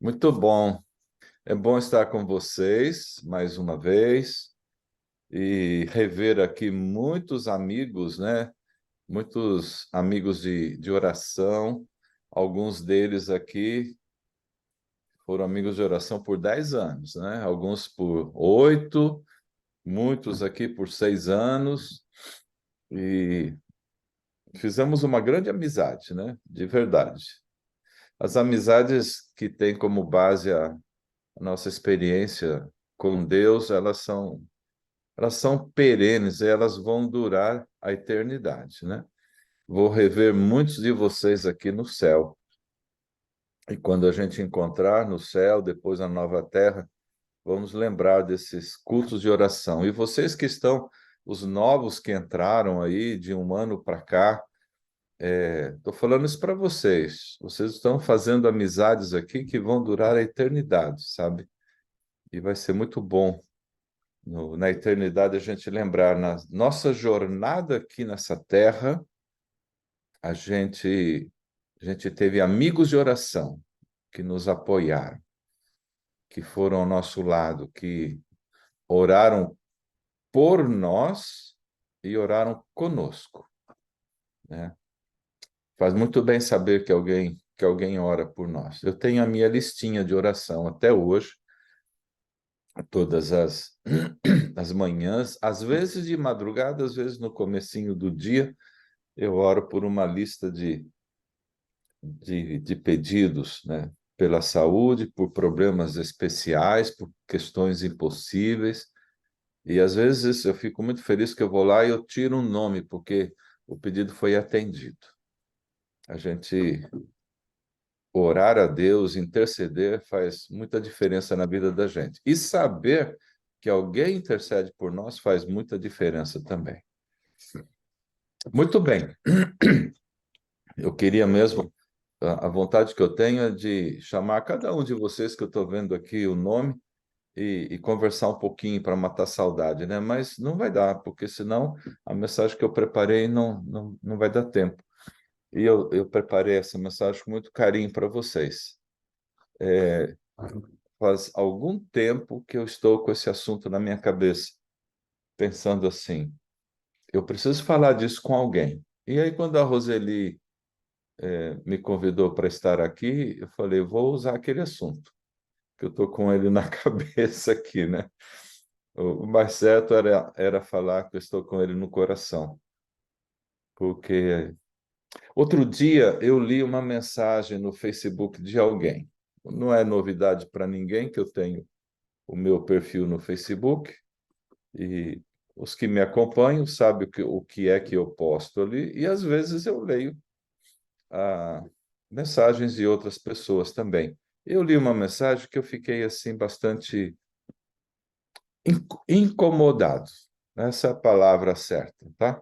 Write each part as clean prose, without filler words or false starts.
Muito bom. É bom estar com vocês mais uma vez e rever aqui muitos amigos, né? Muitos amigos de oração. Alguns deles aqui foram amigos de oração por 10 anos, né? Alguns por 8, muitos aqui por 6 anos. E fizemos uma grande amizade, né? De verdade. As amizades que têm como base a nossa experiência com Deus, elas são perenes, elas vão durar a eternidade, né? Vou rever muitos de vocês aqui no céu. E quando a gente encontrar no céu, depois na nova terra, vamos lembrar desses cultos de oração. E vocês que estão, os novos que entraram aí de um ano para cá, estou falando isso para vocês. Vocês estão fazendo amizades aqui que vão durar a eternidade, sabe? E vai ser muito bom na eternidade a gente lembrar, na nossa jornada aqui nessa terra, a gente, a gente teve amigos de oração que nos apoiaram, que foram ao nosso lado, que oraram por nós e oraram conosco, né? Faz muito bem saber que alguém ora por nós. Eu tenho a minha listinha de oração até hoje, todas as manhãs, às vezes de madrugada, às vezes no comecinho do dia, eu oro por uma lista de pedidos, né? Pela saúde, por problemas especiais, por questões impossíveis. E às vezes eu fico muito feliz que eu vou lá e eu tiro um nome, porque o pedido foi atendido. A gente orar a Deus, interceder, faz muita diferença na vida da gente. E saber que alguém intercede por nós faz muita diferença também. Muito bem. Eu queria mesmo, a vontade que eu tenho é de chamar cada um de vocês que eu estou vendo aqui o nome e conversar um pouquinho para matar a saudade, né? Mas não vai dar, porque senão a mensagem que eu preparei não vai dar tempo. E eu preparei essa mensagem com muito carinho para vocês. Faz algum tempo que eu estou com esse assunto na minha cabeça, pensando assim, eu preciso falar disso com alguém. E aí, quando a Roseli me convidou para estar aqui, eu falei, eu vou usar aquele assunto, que eu estou com ele na cabeça aqui, né? O mais certo era falar que eu estou com ele no coração, porque outro dia eu li uma mensagem no Facebook de alguém. Não é novidade para ninguém que eu tenho o meu perfil no Facebook, e os que me acompanham sabem o que é que eu posto ali, e às vezes eu leio mensagens de outras pessoas também. Eu li uma mensagem que eu fiquei assim bastante incomodado. Essa é a palavra certa, tá?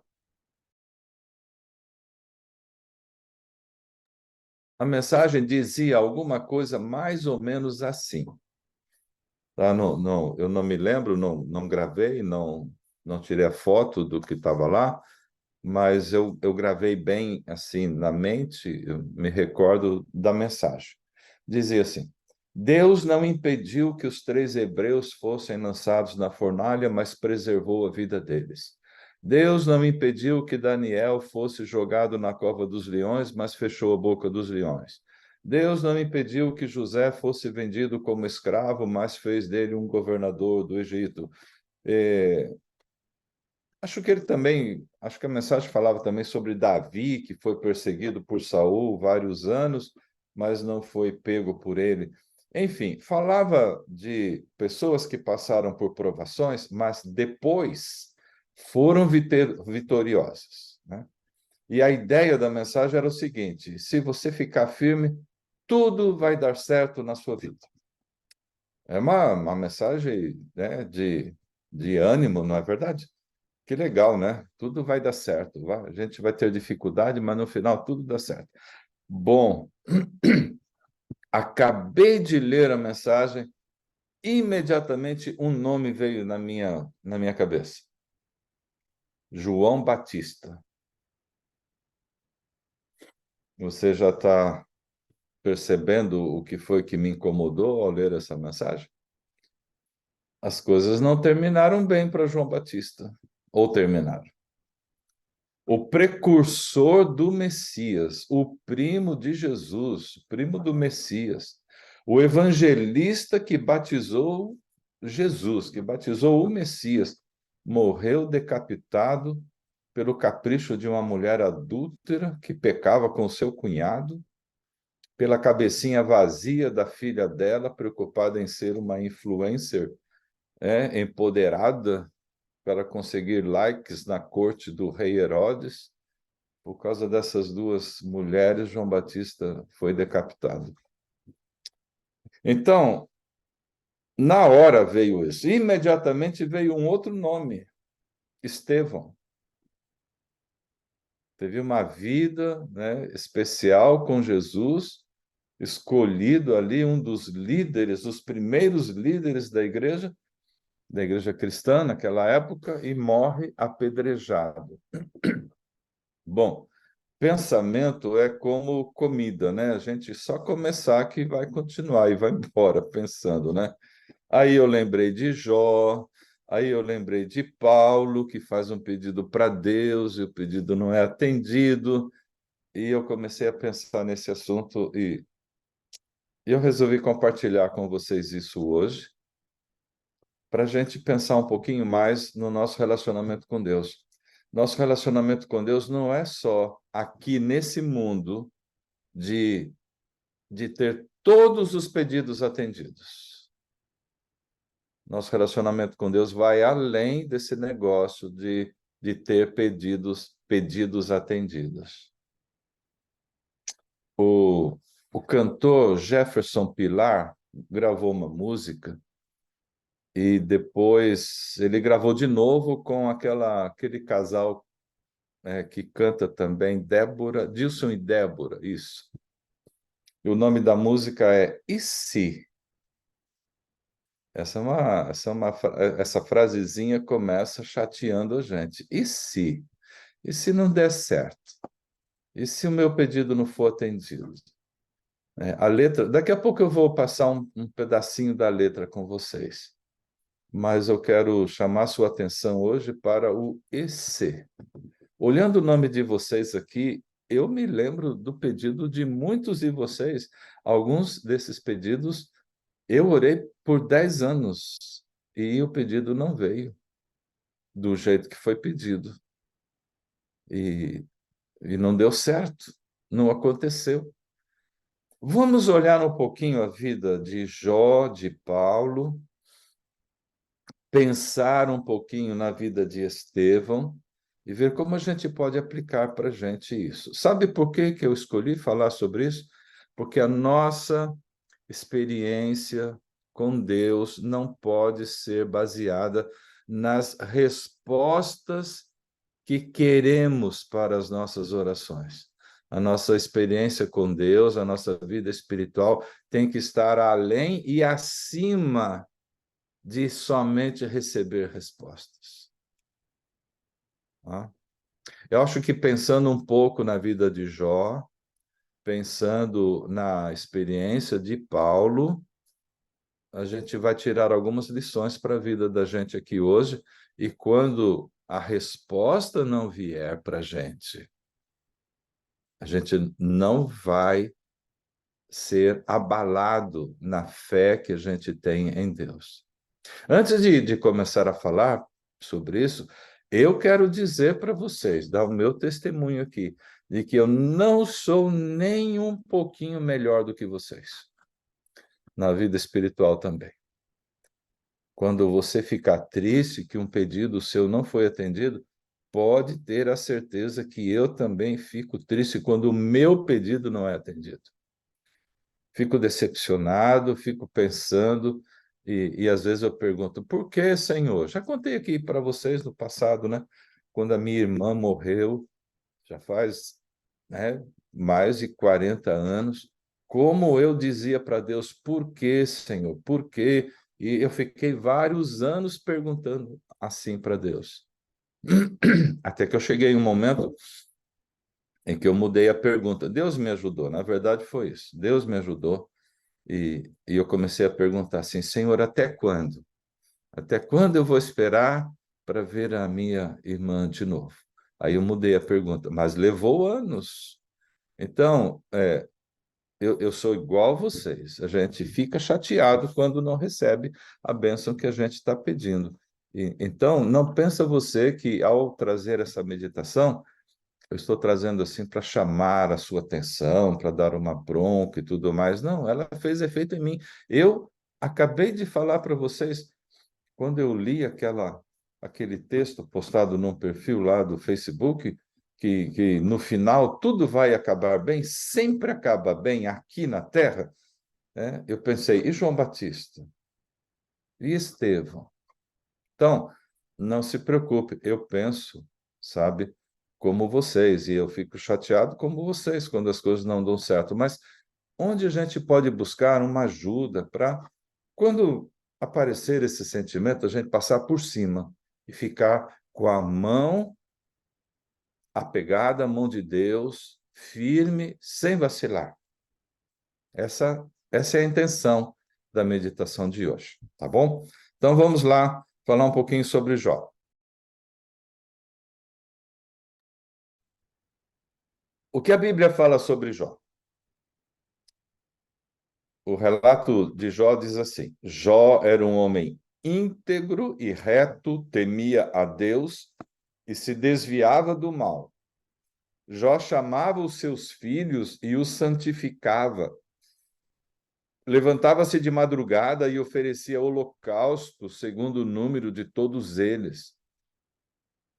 A mensagem dizia alguma coisa mais ou menos assim. Tá? Não, não, eu não me lembro, não gravei, não tirei a foto do que estava lá, mas eu gravei bem assim na mente, eu me recordo da mensagem. Dizia assim: Deus não impediu que os 3 hebreus fossem lançados na fornalha, mas preservou a vida deles. Deus não impediu que Daniel fosse jogado na cova dos leões, mas fechou a boca dos leões. Deus não impediu que José fosse vendido como escravo, mas fez dele um governador do Egito. É, acho que a mensagem falava também sobre Davi, que foi perseguido por Saul vários anos, mas não foi pego por ele. Enfim, falava de pessoas que passaram por provações, mas depois foram vitoriosas, né? E a ideia da mensagem era o seguinte: se você ficar firme, tudo vai dar certo na sua vida. É uma mensagem, né, de ânimo, não é verdade? Que legal, né? Tudo vai dar certo. A gente vai ter dificuldade, mas no final tudo dá certo. Bom, acabei de ler a mensagem, imediatamente um nome veio na minha cabeça: João Batista. Você já está percebendo o que foi que me incomodou ao ler essa mensagem? As coisas não terminaram bem para João Batista, ou terminaram. O precursor do Messias, o primo de Jesus, primo do Messias, o evangelista que batizou Jesus, que batizou o Messias, morreu decapitado pelo capricho de uma mulher adúltera que pecava com seu cunhado, pela cabecinha vazia da filha dela, preocupada em ser uma influencer, empoderada para conseguir likes na corte do rei Herodes. Por causa dessas duas mulheres, João Batista foi decapitado. Então, na hora veio isso. Imediatamente veio um outro nome, Estevão. Teve uma vida, especial com Jesus, escolhido ali, um dos líderes, os primeiros líderes da igreja cristã naquela época, e morre apedrejado. Bom, pensamento é como comida, né? A gente só começar que vai continuar e vai embora pensando, né? Aí eu lembrei de Jó, aí eu lembrei de Paulo, que faz um pedido para Deus e o pedido não é atendido, e eu comecei a pensar nesse assunto e eu resolvi compartilhar com vocês isso hoje, para a gente pensar um pouquinho mais no nosso relacionamento com Deus. Nosso relacionamento com Deus não é só aqui nesse mundo de ter todos os pedidos atendidos. Nosso relacionamento com Deus vai além desse negócio de ter pedidos atendidos. O cantor Jefferson Pilar gravou uma música e depois ele gravou de novo com aquele casal que canta também, Dilson e Débora, isso. E o nome da música é E Se? Essa frasezinha começa chateando a gente. E se? E se não der certo? E se o meu pedido não for atendido? A letra, daqui a pouco eu vou passar um pedacinho da letra com vocês, mas eu quero chamar sua atenção hoje para o e se. Olhando o nome de vocês aqui, eu me lembro do pedido de muitos de vocês. Alguns desses pedidos eu orei por 10 anos e o pedido não veio do jeito que foi pedido. E não deu certo, não aconteceu. Vamos olhar um pouquinho a vida de Jó, de Paulo, pensar um pouquinho na vida de Estevão e ver como a gente pode aplicar para a gente isso. Sabe por que eu escolhi falar sobre isso? Porque a nossa experiência com Deus não pode ser baseada nas respostas que queremos para as nossas orações. A nossa experiência com Deus, a nossa vida espiritual tem que estar além e acima de somente receber respostas. Eu acho que pensando um pouco na vida de Jó, pensando na experiência de Paulo, a gente vai tirar algumas lições para a vida da gente aqui hoje, e quando a resposta não vier para a gente não vai ser abalado na fé que a gente tem em Deus. Antes de começar a falar sobre isso, eu quero dizer para vocês, dar o meu testemunho aqui, de que eu não sou nem um pouquinho melhor do que vocês, na vida espiritual também. Quando você ficar triste que um pedido seu não foi atendido, pode ter a certeza que eu também fico triste quando o meu pedido não é atendido. Fico decepcionado, fico pensando, e às vezes eu pergunto, por que, Senhor? Já contei aqui para vocês no passado, né? Quando a minha irmã morreu, já faz, mais de 40 anos, como eu dizia para Deus, por que, Senhor? Por quê? E eu fiquei vários anos perguntando assim para Deus. Até que eu cheguei em um momento em que eu mudei a pergunta. Deus me ajudou, na verdade foi isso. Deus me ajudou e eu comecei a perguntar assim, Senhor, até quando? Até quando eu vou esperar para ver a minha irmã de novo? Aí eu mudei a pergunta, mas levou anos. Então, eu sou igual a vocês. A gente fica chateado quando não recebe a bênção que a gente está pedindo. Então, não pensa você que ao trazer essa meditação, eu estou trazendo assim para chamar a sua atenção, para dar uma bronca e tudo mais. Não, ela fez efeito em mim. Eu acabei de falar para vocês, quando eu li aquele texto postado num perfil lá do Facebook, que no final tudo vai acabar bem, sempre acaba bem aqui na Terra, né? Eu pensei, e João Batista? E Estevão? Então, não se preocupe, eu penso, sabe, como vocês, e eu fico chateado como vocês quando as coisas não dão certo, mas onde a gente pode buscar uma ajuda para, quando aparecer esse sentimento, a gente passar por cima e ficar com a mão apegada à mão de Deus, firme, sem vacilar. Essa é a intenção da meditação de hoje, tá bom? Então vamos lá falar um pouquinho sobre Jó. O que a Bíblia fala sobre Jó? O relato de Jó diz assim: Jó era um homem íntegro e reto, temia a Deus e se desviava do mal. Jó chamava os seus filhos e os santificava. Levantava-se de madrugada e oferecia holocausto segundo o número de todos eles.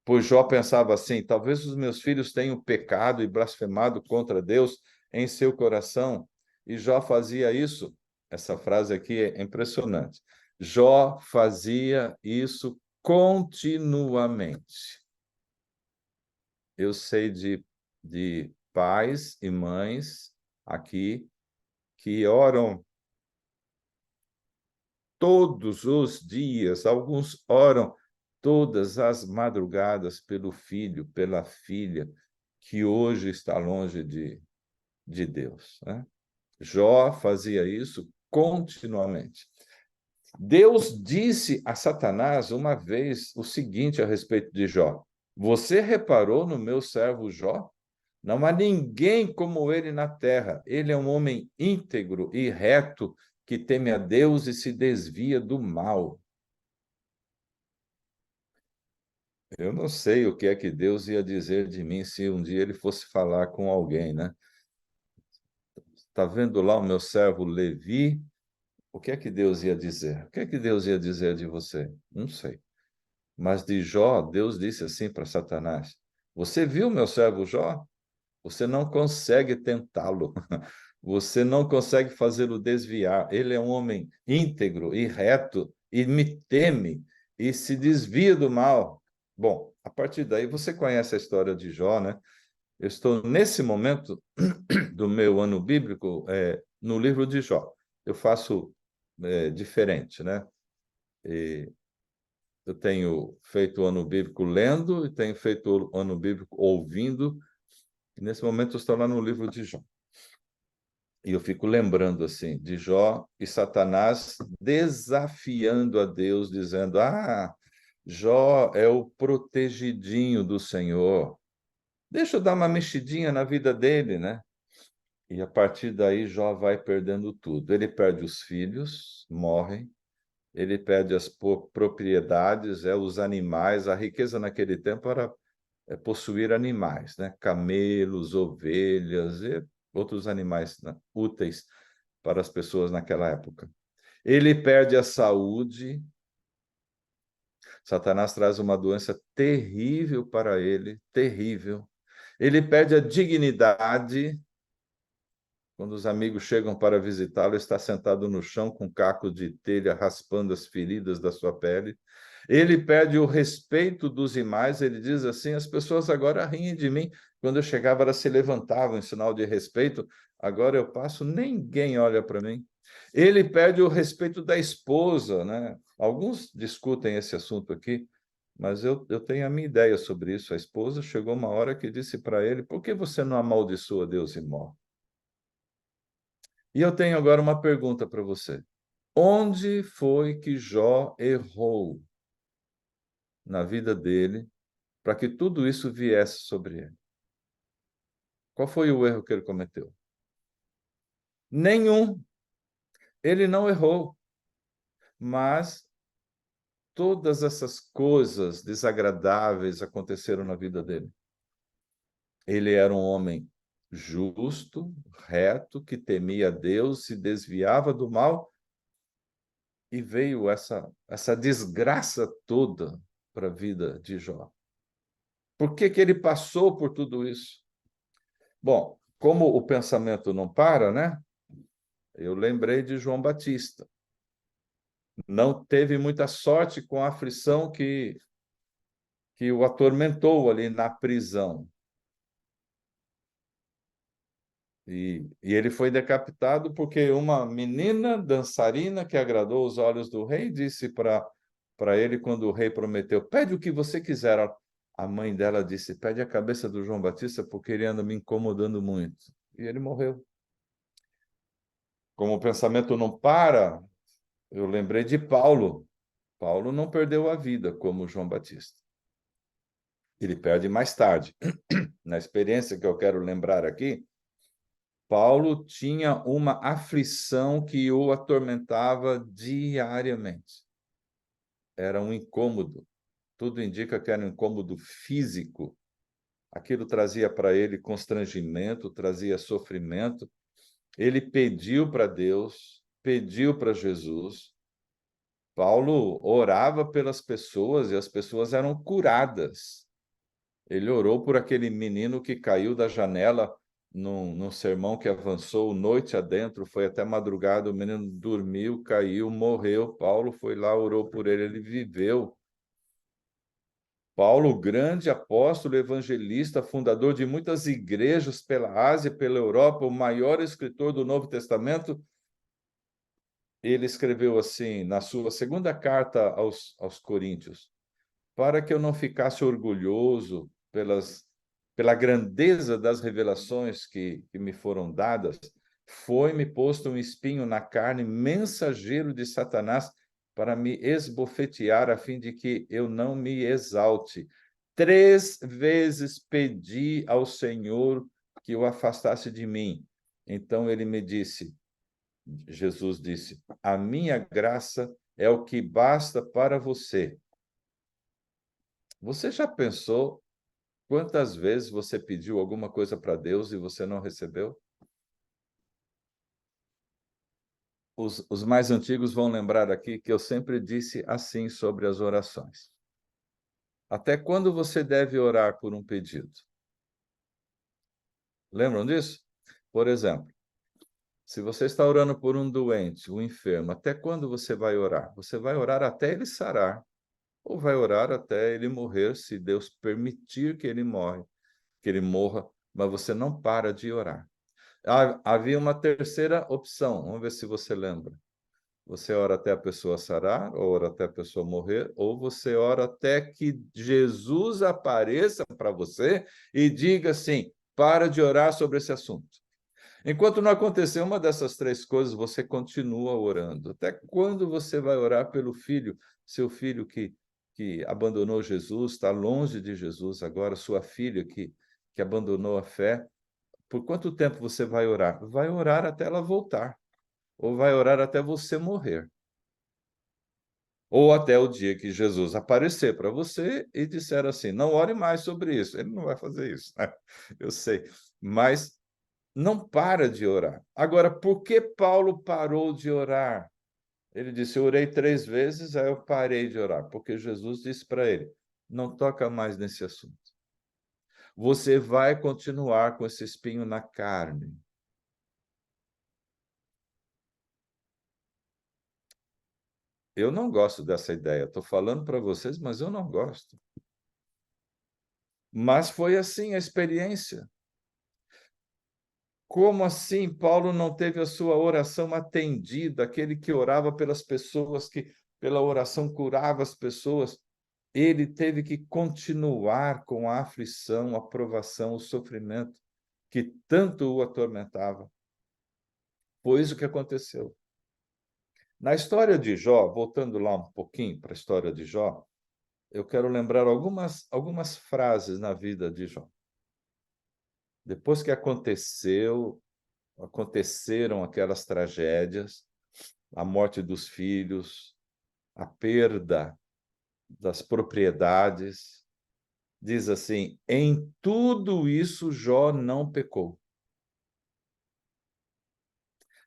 Pois Jó pensava assim: talvez os meus filhos tenham pecado e blasfemado contra Deus em seu coração. E Jó fazia isso. Essa frase aqui é impressionante. Jó fazia isso continuamente. Eu sei de pais e mães aqui que oram todos os dias, alguns oram todas as madrugadas pelo filho, pela filha, que hoje está longe de Deus, né? Jó fazia isso continuamente. Deus disse a Satanás uma vez o seguinte a respeito de Jó: Você reparou no meu servo Jó? Não há ninguém como ele na terra. Ele é um homem íntegro e reto que teme a Deus e se desvia do mal. Eu não sei o que é que Deus ia dizer de mim se um dia ele fosse falar com alguém, né? Está vendo lá o meu servo Levi? O que é que Deus ia dizer? O que é que Deus ia dizer de você? Não sei. Mas de Jó, Deus disse assim para Satanás: Você viu meu servo Jó? Você não consegue tentá-lo. Você não consegue fazê-lo desviar. Ele é um homem íntegro e reto e me teme e se desvia do mal. Bom, a partir daí você conhece a história de Jó, né? Eu estou nesse momento do meu ano bíblico no livro de Jó. Eu faço diferente, né? E eu tenho feito o ano bíblico lendo e tenho feito o ano bíblico ouvindo. E nesse momento eu estou lá no livro de Jó. E eu fico lembrando assim de Jó e Satanás desafiando a Deus, dizendo: Jó é o protegidinho do Senhor. Deixa eu dar uma mexidinha na vida dele, né? E a partir daí Jó vai perdendo tudo. Ele perde os filhos, morrem. Ele perde as propriedades, os animais. A riqueza naquele tempo era possuir animais, né? Camelos, ovelhas e outros animais, né, úteis para as pessoas naquela época. Ele perde a saúde. Satanás traz uma doença terrível para ele, terrível. Ele perde a dignidade. Quando os amigos chegam para visitá-lo, está sentado no chão com cacos de telha raspando as feridas da sua pele. Ele perde o respeito dos demais, ele diz assim: as pessoas agora riem de mim. Quando eu chegava, elas se levantavam em sinal de respeito. Agora eu passo, ninguém olha para mim. Ele perde o respeito da esposa, né? Alguns discutem esse assunto aqui. Mas eu tenho a minha ideia sobre isso. A esposa chegou uma hora que disse para ele: por que você não amaldiçoa Deus e morre? E eu tenho agora uma pergunta para você. Onde foi que Jó errou na vida dele para que tudo isso viesse sobre ele? Qual foi o erro que ele cometeu? Nenhum. Ele não errou, mas todas essas coisas desagradáveis aconteceram na vida dele. Ele era um homem justo, reto, que temia Deus, se desviava do mal, e veio essa desgraça toda para a vida de Jó. Por que que ele passou por tudo isso? Bom, como o pensamento não para, né? Eu lembrei de João Batista. Não teve muita sorte com a aflição que o atormentou ali na prisão. E ele foi decapitado porque uma menina dançarina que agradou os olhos do rei disse para ele, quando o rei prometeu: pede o que você quiser. A mãe dela disse: pede a cabeça do João Batista, porque ele anda me incomodando muito. E ele morreu. Como o pensamento não para, eu lembrei de Paulo. Paulo não perdeu a vida como João Batista. Ele perde mais tarde. Na experiência que eu quero lembrar aqui, Paulo tinha uma aflição que o atormentava diariamente. Era um incômodo. Tudo indica que era um incômodo físico. Aquilo trazia para ele constrangimento, trazia sofrimento. Ele pediu para Deus, pediu para Jesus. Paulo orava pelas pessoas e as pessoas eram curadas. Ele orou por aquele menino que caiu da janela num sermão que avançou noite adentro, foi até madrugada, o menino dormiu, caiu, morreu. Paulo foi lá, orou por ele, ele viveu. Paulo, grande apóstolo, evangelista, fundador de muitas igrejas pela Ásia, pela Europa, o maior escritor do Novo Testamento, ele escreveu assim, na sua segunda carta aos Coríntios: para que eu não ficasse orgulhoso pela grandeza das revelações que me foram dadas, foi-me posto um espinho na carne, mensageiro de Satanás, para me esbofetear, a fim de que eu não me exalte. 3 vezes pedi ao Senhor que o afastasse de mim. Então ele me disse, Jesus disse: a minha graça é o que basta para você. Você já pensou quantas vezes você pediu alguma coisa para Deus e você não recebeu? Os mais antigos vão lembrar aqui que eu sempre disse assim sobre as orações. Até quando você deve orar por um pedido? Lembram disso? Por exemplo, se você está orando por um doente, um enfermo, até quando você vai orar? Você vai orar até ele sarar, ou vai orar até ele morrer, se Deus permitir que ele morra, mas você não para de orar. Havia uma terceira opção, vamos ver se você lembra. Você ora até a pessoa sarar, ou ora até a pessoa morrer, ou você ora até que Jesus apareça para você e diga assim: para de orar sobre esse assunto. Enquanto não acontecer uma dessas 3 coisas, você continua orando. Até quando você vai orar pelo filho, seu filho que abandonou Jesus, está longe de Jesus agora, sua filha que abandonou a fé? Por quanto tempo você vai orar? Vai orar até ela voltar, ou vai orar até você morrer, ou até o dia que Jesus aparecer para você e disser assim: não ore mais sobre isso. Ele não vai fazer isso, né? Eu sei, mas não para de orar. Agora, por que Paulo parou de orar? Ele disse: eu orei 3 vezes, aí eu parei de orar, porque Jesus disse para ele: não toca mais nesse assunto. Você vai continuar com esse espinho na carne. Eu não gosto dessa ideia. Estou falando para vocês, mas eu não gosto. Mas foi assim a experiência. Como assim Paulo não teve a sua oração atendida? Aquele que orava pelas pessoas, que pela oração curava as pessoas. ele teve que continuar com a aflição, a provação, o sofrimento que tanto o atormentava. Foi isso que aconteceu. Na história de Jó, voltando lá um pouquinho para a história de Jó, eu quero lembrar algumas frases na vida de Jó. Depois que aconteceram aquelas tragédias, a morte dos filhos, a perda das propriedades, diz assim: em tudo isso Jó não pecou.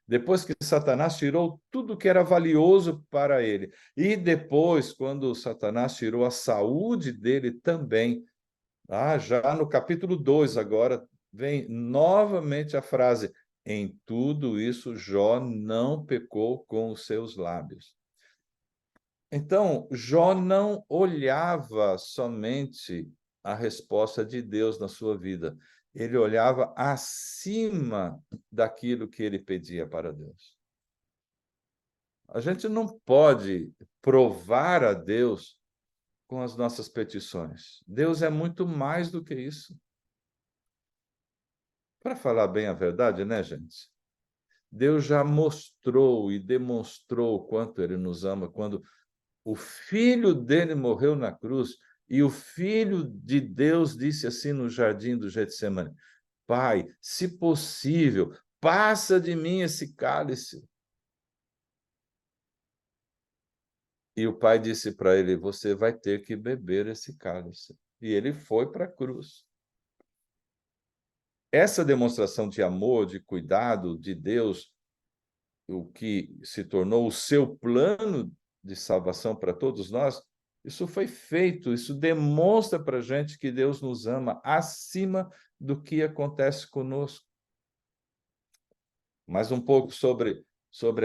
Depois que Satanás tirou tudo que era valioso para ele, e depois, quando Satanás tirou a saúde dele também, já no capítulo 2 agora, vem novamente a frase: em tudo isso Jó não pecou com os seus lábios. Então, Jó não olhava somente a resposta de Deus na sua vida, ele olhava acima daquilo que ele pedia para Deus. A gente não pode provar a Deus com as nossas petições. Deus é muito mais do que isso. Para falar bem a verdade, né, gente? Deus já mostrou e demonstrou o quanto ele nos ama quando o filho dele morreu na cruz e o filho de Deus disse assim no jardim do Getsemane: Pai, se possível, passa de mim esse cálice. E o pai disse para ele: você vai ter que beber esse cálice. E ele foi para a cruz. Essa demonstração de amor, de cuidado de Deus, o que se tornou o seu plano de salvação para todos nós, isso foi feito, isso demonstra para a gente que Deus nos ama acima do que acontece conosco. Mais um pouco sobre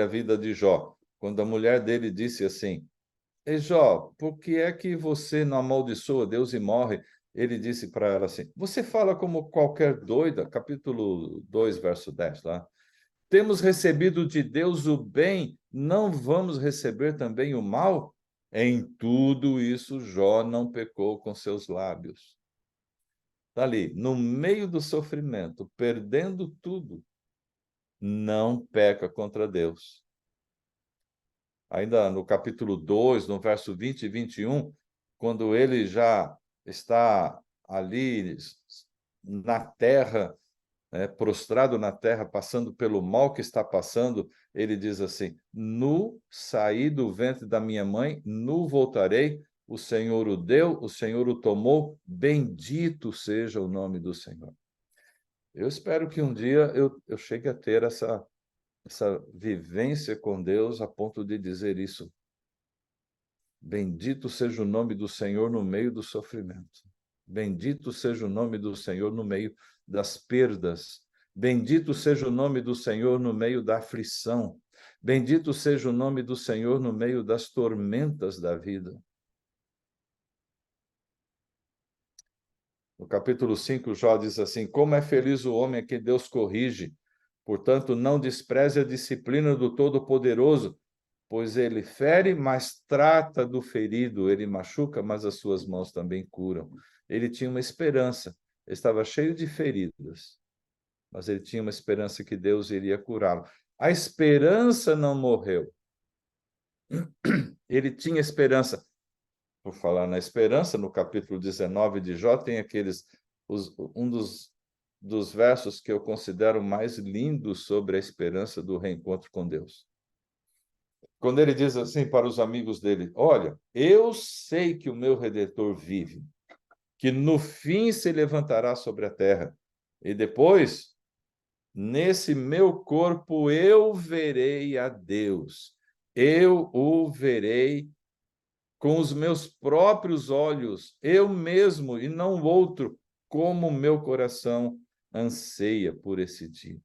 a vida de Jó. Quando a mulher dele disse assim: Ei, Jó, por que é que você não amaldiçoa Deus e morre? Ele disse para ela assim: você fala como qualquer doida, capítulo 2, verso 10, lá. Temos recebido de Deus o bem, não vamos receber também o mal? Em tudo isso, Jó não pecou com seus lábios. Está ali, no meio do sofrimento, perdendo tudo, não peca contra Deus. Ainda no capítulo 2, no verso 20 e 21, quando ele já está ali na terra, prostrado na terra, passando pelo mal que está passando, ele diz assim: nu saí do ventre da minha mãe, nu voltarei, o Senhor o deu, o Senhor o tomou, bendito seja o nome do Senhor. Eu espero que um dia eu chegue a ter essa vivência com Deus a ponto de dizer isso. Bendito seja o nome do Senhor no meio do sofrimento. Bendito seja o nome do Senhor no meio das perdas. Bendito seja o nome do Senhor no meio da aflição. Bendito seja o nome do Senhor no meio das tormentas da vida. No capítulo 5, Jó diz assim: como é feliz o homem a quem Deus corrige. Portanto, não despreze a disciplina do Todo-Poderoso, pois ele fere, mas trata do ferido, ele machuca, mas as suas mãos também curam. Ele tinha uma esperança, ele estava cheio de feridas, mas ele tinha uma esperança que Deus iria curá-lo. A esperança não morreu. Ele tinha esperança. Por falar na esperança, no capítulo 19 de Jó, tem um dos versos que eu considero mais lindos sobre a esperança do reencontro com Deus. Quando ele diz assim para os amigos dele: olha, eu sei que o meu Redentor vive, que no fim se levantará sobre a terra, e depois, nesse meu corpo, eu verei a Deus, eu o verei com os meus próprios olhos, eu mesmo e não outro, como o meu coração anseia por esse dia.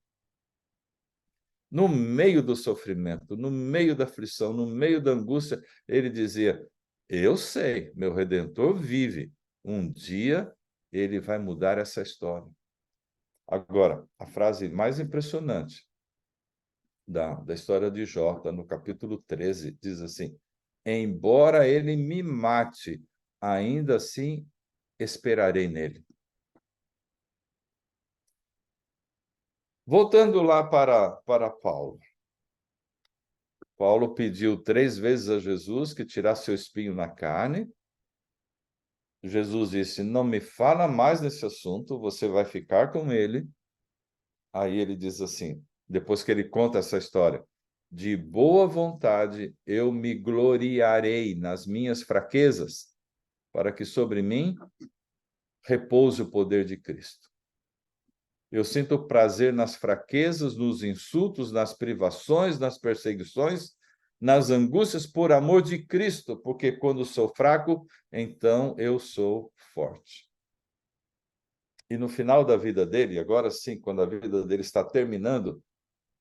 No meio do sofrimento, no meio da aflição, no meio da angústia, ele dizia: eu sei, meu Redentor vive. Um dia ele vai mudar essa história. Agora, a frase mais impressionante da história de Jó, no capítulo 13, diz assim: embora ele me mate, ainda assim esperarei nele. Voltando lá para Paulo. Paulo pediu 3 vezes a Jesus que tirasse seu espinho na carne. Jesus disse: não me fala mais nesse assunto, você vai ficar com ele. Aí ele diz assim, depois que ele conta essa história: de boa vontade eu me gloriarei nas minhas fraquezas, para que sobre mim repouse o poder de Cristo. Eu sinto prazer nas fraquezas, nos insultos, nas privações, nas perseguições, nas angústias por amor de Cristo, porque quando sou fraco, então eu sou forte. E no final da vida dele, agora sim, quando a vida dele está terminando,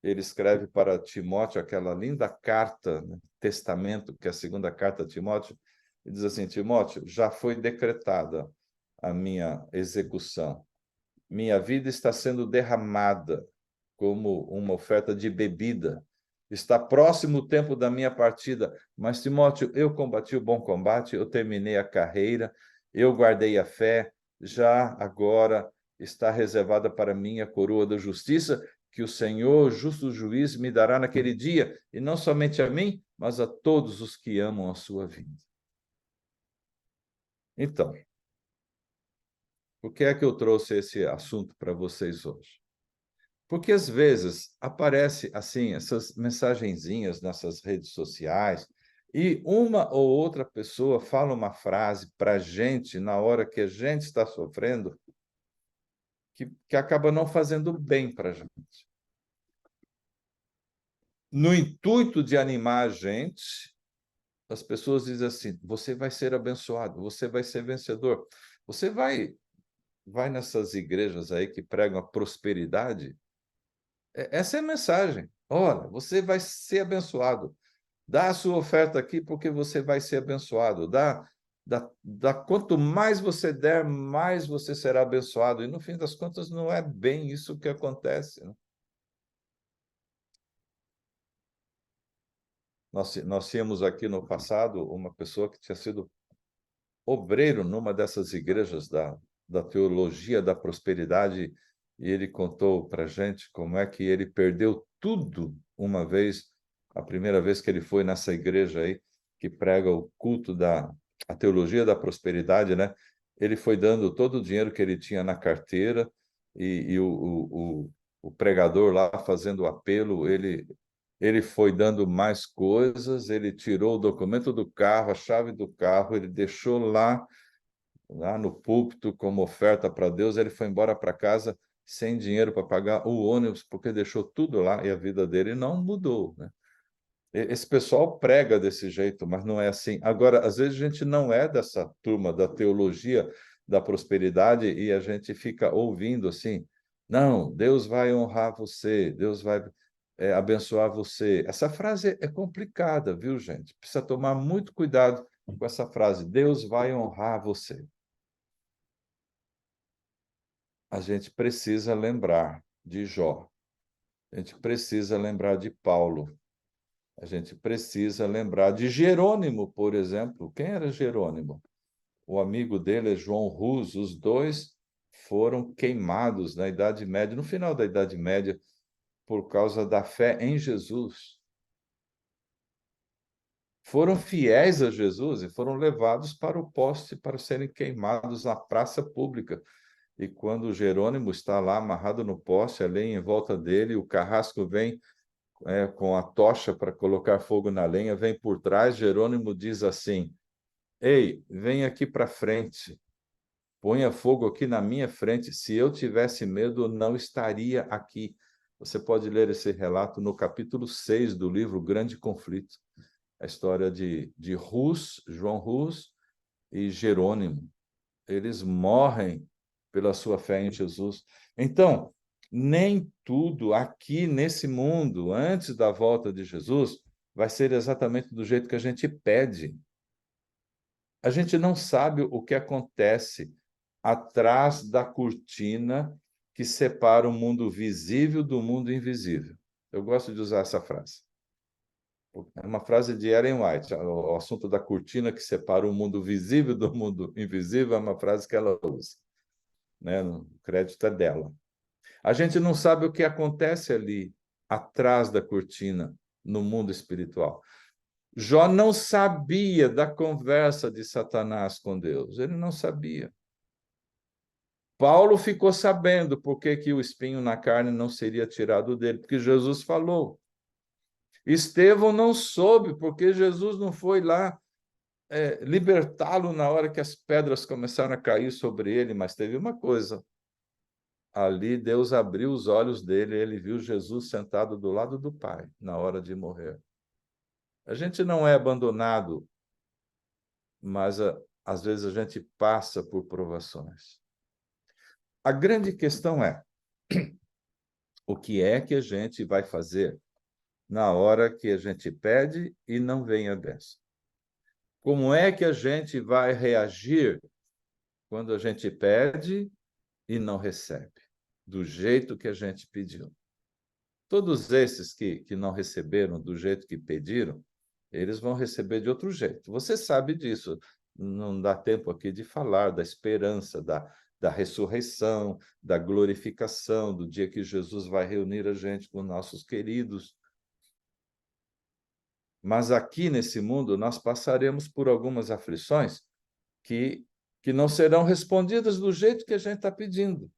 ele escreve para Timóteo aquela linda carta, né, testamento, que é a segunda carta a Timóteo, e diz assim: Timóteo, já foi decretada a minha execução. Minha vida está sendo derramada como uma oferta de bebida. Está próximo o tempo da minha partida, mas, Timóteo, eu combati o bom combate, eu terminei a carreira, eu guardei a fé, já agora está reservada para mim a coroa da justiça, que o Senhor, justo juiz, me dará naquele dia, e não somente a mim, mas a todos os que amam a sua vida. Então, por que é que eu trouxe esse assunto para vocês hoje? Porque às vezes aparece assim essas mensagenzinhas nessas redes sociais e uma ou outra pessoa fala uma frase para a gente na hora que a gente está sofrendo que acaba não fazendo bem para a gente. No intuito de animar a gente, as pessoas dizem assim: você vai ser abençoado, você vai ser vencedor. Você vai nessas igrejas aí que pregam a prosperidade. Essa é a mensagem. Olha, você vai ser abençoado. Dá a sua oferta aqui porque você vai ser abençoado. Quanto mais você der, mais você será abençoado. E no fim das contas, não é bem isso que acontece, né? Nós tínhamos aqui no passado uma pessoa que tinha sido obreiro numa dessas igrejas da teologia da prosperidade, e ele contou para a gente como é que ele perdeu tudo uma vez, a primeira vez que ele foi nessa igreja aí, que prega o culto a teologia da prosperidade, né? Ele foi dando todo o dinheiro que ele tinha na carteira, e o pregador lá fazendo o apelo, ele foi dando mais coisas, ele tirou o documento do carro, a chave do carro, ele deixou lá no púlpito como oferta para Deus, ele foi embora para casa sem dinheiro para pagar o ônibus, porque deixou tudo lá e a vida dele não mudou, né? Esse pessoal prega desse jeito, mas não é assim. Agora, às vezes a gente não é dessa turma da teologia da prosperidade e a gente fica ouvindo assim: não, Deus vai honrar você, Deus vai abençoar você. Essa frase é complicada, viu, gente? Precisa tomar muito cuidado com essa frase: Deus vai honrar você. A gente precisa lembrar de Jó, a gente precisa lembrar de Paulo, a gente precisa lembrar de Jerônimo, por exemplo. Quem era Jerônimo? O amigo dele é João Hus. Os dois foram queimados na Idade Média, no final da Idade Média, por causa da fé em Jesus. Foram fiéis a Jesus e foram levados para o poste para serem queimados na praça pública. E quando Jerônimo está lá amarrado no poste, a lenha em volta dele, o carrasco vem com a tocha para colocar fogo na lenha, vem por trás. Jerônimo diz assim: ei, vem aqui para frente, ponha fogo aqui na minha frente. Se eu tivesse medo, eu não estaria aqui. Você pode ler esse relato no capítulo 6 do livro Grande Conflito, a história de Hus, João Hus e Jerônimo. Eles morrem pela sua fé em Jesus. Então, nem tudo aqui nesse mundo, antes da volta de Jesus, vai ser exatamente do jeito que a gente pede. A gente não sabe o que acontece atrás da cortina que separa o mundo visível do mundo invisível. Eu gosto de usar essa frase. É uma frase de Ellen White, o assunto da cortina que separa o mundo visível do mundo invisível é uma frase que ela usa, né? O crédito é dela. A gente não sabe o que acontece ali atrás da cortina no mundo espiritual. Jó não sabia da conversa de Satanás com Deus, ele não sabia. Paulo ficou sabendo por que o espinho na carne não seria tirado dele, porque Jesus falou. Estevão não soube, porque Jesus não foi lá libertá-lo na hora que as pedras começaram a cair sobre ele, mas teve uma coisa. Ali Deus abriu os olhos dele, ele viu Jesus sentado do lado do Pai, na hora de morrer. A gente não é abandonado, mas às vezes a gente passa por provações. A grande questão é, o que é que a gente vai fazer na hora que a gente pede e não vem a bênção? Como é que a gente vai reagir quando a gente pede e não recebe, do jeito que a gente pediu? Todos esses que não receberam do jeito que pediram, eles vão receber de outro jeito. Você sabe disso. Não dá tempo aqui de falar da esperança, da ressurreição, da glorificação, do dia que Jesus vai reunir a gente com nossos queridos. Mas aqui nesse mundo nós passaremos por algumas aflições que não serão respondidas do jeito que a gente está pedindo.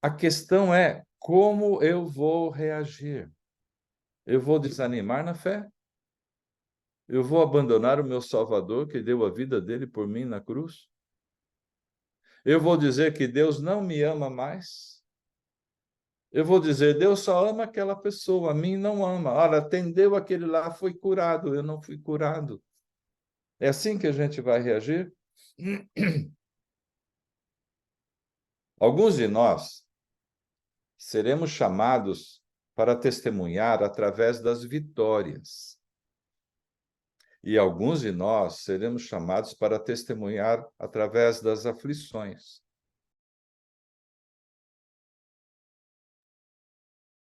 A questão é como eu vou reagir. Eu vou desanimar na fé? Eu vou abandonar o meu Salvador, que deu a vida dele por mim na cruz? Eu vou dizer que Deus não me ama mais? Eu vou dizer, Deus só ama aquela pessoa, a mim não ama. Olha, atendeu aquele lá, foi curado, eu não fui curado. É assim que a gente vai reagir? Alguns de nós seremos chamados para testemunhar através das vitórias. E alguns de nós seremos chamados para testemunhar através das aflições.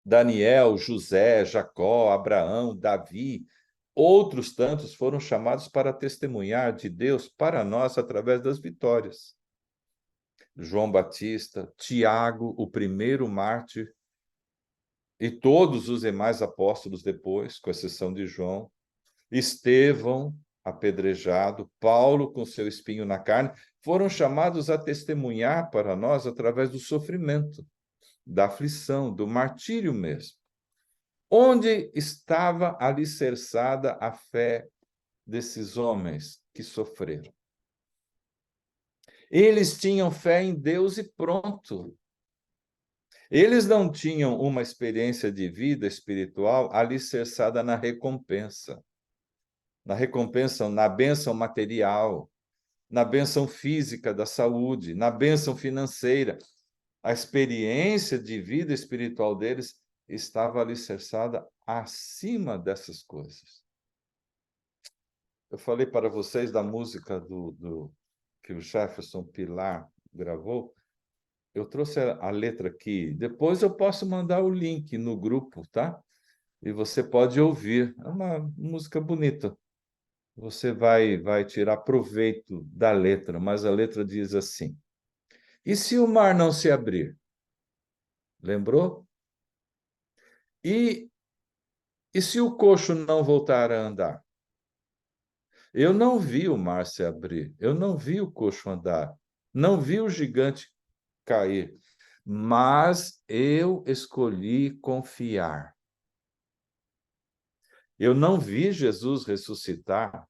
Daniel, José, Jacó, Abraão, Davi, outros tantos foram chamados para testemunhar de Deus para nós através das vitórias. João Batista, Tiago, o primeiro mártir, e todos os demais apóstolos depois, com exceção de João, Estevão, apedrejado, Paulo, com seu espinho na carne, foram chamados a testemunhar para nós através do sofrimento, da aflição, do martírio mesmo. Onde estava alicerçada a fé desses homens que sofreram? Eles tinham fé em Deus e pronto. Eles não tinham uma experiência de vida espiritual alicerçada na recompensa, na bênção material, na bênção física da saúde, na bênção financeira. A experiência de vida espiritual deles estava alicerçada acima dessas coisas. Eu falei para vocês da música que o Jefferson Pilar gravou. Eu trouxe a letra aqui. Depois eu posso mandar o link no grupo, tá? E você pode ouvir. É uma música bonita. Você vai tirar proveito da letra, mas a letra diz assim: e se o mar não se abrir? Lembrou? E, e se o coxo não voltar a andar? Eu não vi o mar se abrir, eu não vi o coxo andar, não vi o gigante cair, mas eu escolhi confiar. Eu não vi Jesus ressuscitar,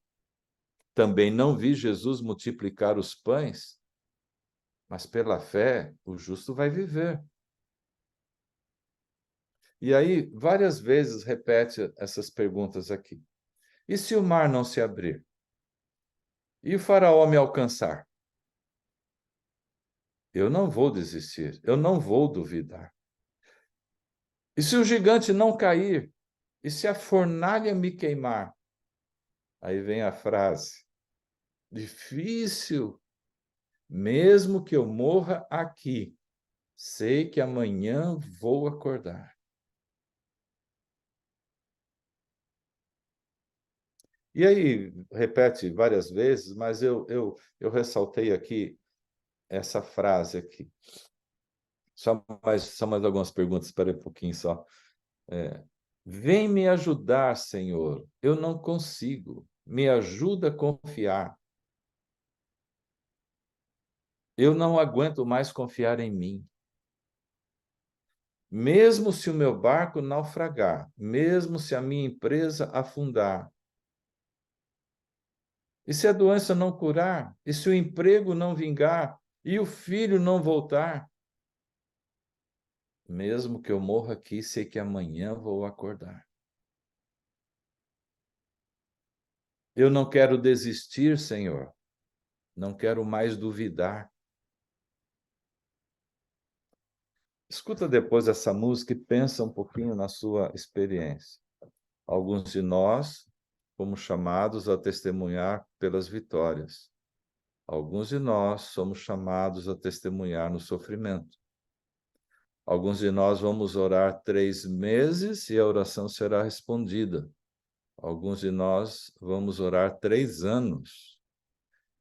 também não vi Jesus multiplicar os pães, mas pela fé o justo vai viver. E aí, várias vezes repete essas perguntas aqui. E se o mar não se abrir? E o faraó me alcançar? Eu não vou desistir, eu não vou duvidar. E se o gigante não cair? E se a fornalha me queimar? Aí vem a frase: difícil, mesmo que eu morra aqui, sei que amanhã vou acordar. E aí, repete várias vezes, mas eu ressaltei aqui essa frase aqui. Só mais algumas perguntas, espera aí um pouquinho só. Vem me ajudar, Senhor, eu não consigo. Me ajuda a confiar. Eu não aguento mais confiar em mim. Mesmo se o meu barco naufragar, mesmo se a minha empresa afundar, e se a doença não curar, e se o emprego não vingar, e o filho não voltar, mesmo que eu morra aqui, sei que amanhã vou acordar. Eu não quero desistir, Senhor. Não quero mais duvidar. Escuta depois essa música e pensa um pouquinho na sua experiência. Alguns de nós fomos chamados a testemunhar pelas vitórias. Alguns de nós somos chamados a testemunhar no sofrimento. Alguns de nós vamos orar 3 meses e a oração será respondida. Alguns de nós vamos orar 3 anos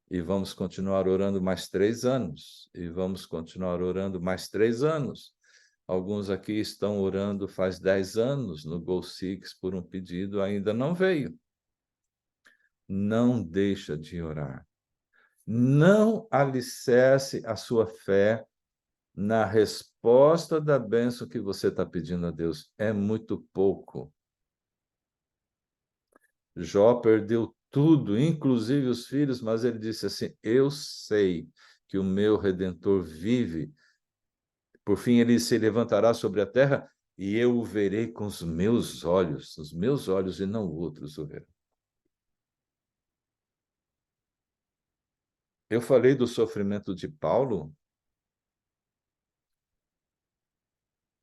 e vamos continuar orando mais 3 anos, e vamos continuar orando mais 3 anos. Alguns aqui estão orando faz 10 anos no Go Six por um pedido, ainda não veio. Não deixa de orar. Não alicerce a sua fé na resposta da bênção que você está pedindo a Deus. É muito pouco. Jó perdeu tudo, inclusive os filhos, mas ele disse assim: eu sei que o meu Redentor vive. Por fim, ele se levantará sobre a terra e eu o verei com os meus olhos e não outros o verão. Eu falei do sofrimento de Paulo,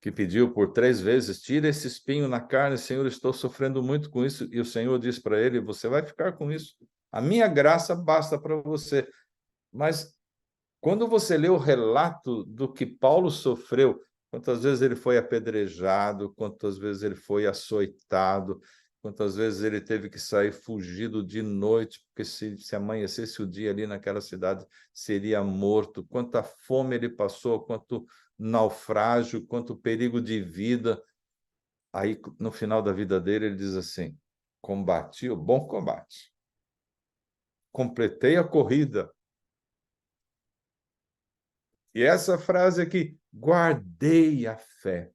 que pediu por 3 vezes: tira esse espinho na carne, Senhor, estou sofrendo muito com isso. E o Senhor disse para ele: você vai ficar com isso. A minha graça basta para você. Mas quando você lê o relato do que Paulo sofreu, quantas vezes ele foi apedrejado, quantas vezes ele foi açoitado, quantas vezes ele teve que sair fugido de noite, porque se amanhecesse o dia ali naquela cidade, seria morto, quanta fome ele passou, quanto naufrágio, quanto perigo de vida. Aí, no final da vida dele, ele diz assim: combati o bom combate, completei a corrida. E essa frase aqui, guardei a fé.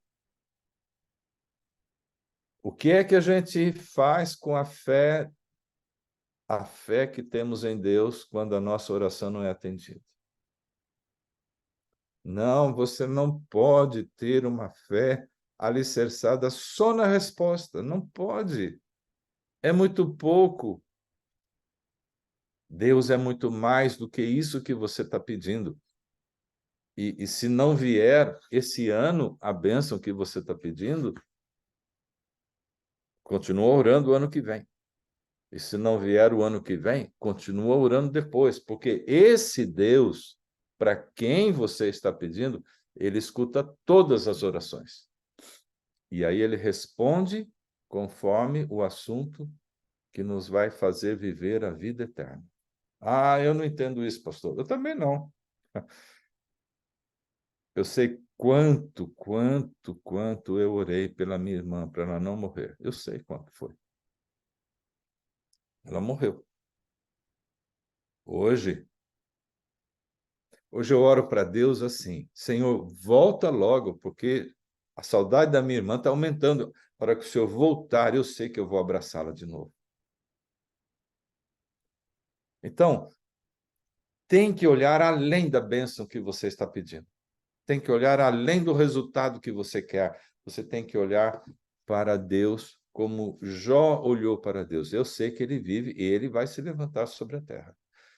O que é que a gente faz com a fé que temos em Deus quando a nossa oração não é atendida? Não, você não pode ter uma fé alicerçada só na resposta. Não pode. É muito pouco. Deus é muito mais do que isso que você está pedindo. E se não vier esse ano a bênção que você está pedindo, continua orando o ano que vem. E se não vier o ano que vem, continua orando depois, porque esse Deus, para quem você está pedindo, ele escuta todas as orações. E aí ele responde conforme o assunto que nos vai fazer viver a vida eterna. Ah, eu não entendo isso, pastor. Eu também não. Eu sei quanto eu orei pela minha irmã para ela não morrer. Eu sei quanto foi. Ela morreu. Hoje, Hoje eu oro para Deus assim: Senhor, volta logo, porque a saudade da minha irmã está aumentando. Para que o Senhor voltar, eu sei que eu vou abraçá-la de novo. Então, tem que olhar além da bênção que você está pedindo. Tem que olhar além do resultado que você quer. Você tem que olhar para Deus como Jó olhou para Deus. Eu sei que ele vive e ele vai se levantar sobre a terra.